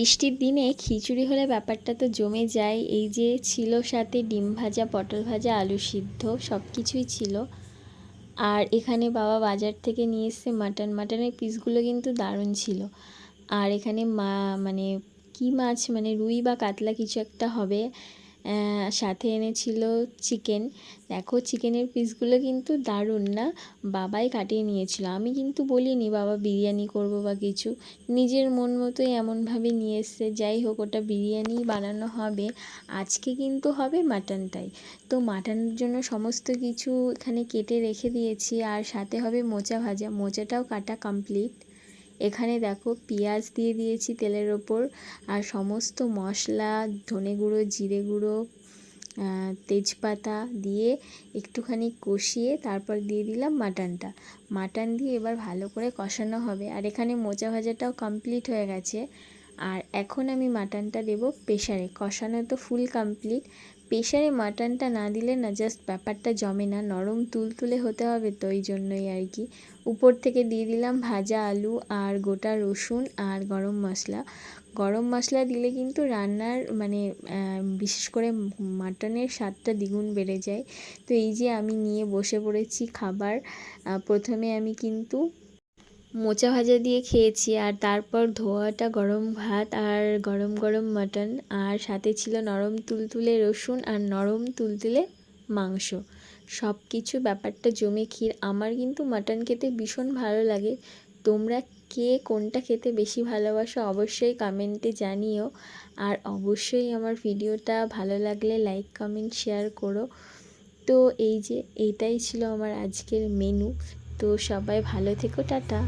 বৃষ্টির দিনে খিচুড়ি হলে ব্যাপারটা তো জমে যায়। এই যে ছিল সাথে ডিম ভাজা, পটল ভাজা, আলু সিদ্ধ সব কিছুই ছিল। আর এখানে বাবা বাজার থেকে নিয়ে এসছে মাটনের পিসগুলো কিন্তু দারুণ ছিল। আর এখানে মানে কি মাছ, মানে রুই বা কাতলা কিছু একটা হবে, সাথে এনেছিল চিকেন। দেখো চিকেনের পিসগুলো কিন্তু দারুণ না, বাবাই কাটিয়ে নিয়েছিল। আমি কিন্তু বলিনি বাবা বিরিয়ানি করব বা কিছু, নিজের মন মতোই এমনভাবে নিয়ে এসছে। যাই হোক, ওটা বিরিয়ানি বানানো হবে, আজকে কিন্তু হবে মাটনটাই। তো মাটনের জন্য সমস্ত কিছু এখানে কেটে রেখে দিয়েছি। আর সাথে হবে মোচা ভাজা, মোচাটাও কাটা কমপ্লিট। এখানে দেখো পেঁয়াজ দিয়ে দিয়েছি তেলের ওপর, আর সমস্ত মশলা, ধনে গুঁড়ো, জিরে গুঁড়ো, তেজপাতা দিয়ে একটুখানি কষিয়ে তারপর দিয়ে দিলাম মাটন দিয়ে এবার ভালো করে কষানো হবে। আর এখানে মোচা ভাজাটাও কমপ্লিট হয়ে গেছে। আর এখন আমি মাটনটা দেবো প্রেশারে। কষানো তো ফুল কমপ্লিট, প্রেশারে মাটনটা না দিলে না জাস্ট ব্যাপারটা জমে না, নরম তুলতুলে হতে হবে, তো এই জন্যই আর কি। উপর থেকে দিয়ে দিলাম ভাজা আলু আর গোটা রসুন আর গরম মশলা দিলে কিন্তু রান্নার মানে বিশেষ করে মাটনের স্বাদটা দ্বিগুণ বেড়ে যায়। তো এই যে আমি নিয়ে বসে পড়েছি খাবার। প্রথমে আমি কিন্তু মোচা ভাজা দিয়ে খেয়েছি, আর তারপর ধোয়াটা গরম ভাত আর গরম গরম মাটন, আর সাথে ছিল নরম তুলতুলে রসুন আর নরম তুলতুলে মাংস। সব কিছু ব্যাপারটা জমে ক্ষীর। আমার কিন্তু মাটন খেতে ভীষণ ভালো লাগে। তোমরা কে কোনটা খেতে বেশি ভালোবাসো অবশ্যই কমেন্টে জানিও। আর অবশ্যই আমার ভিডিওটা ভালো লাগলে লাইক, কমেন্ট, শেয়ার করো। তো এই যে এইটাই ছিল আমার আজকের মেনু। তো সবাই ভালো থেকো, টাটা।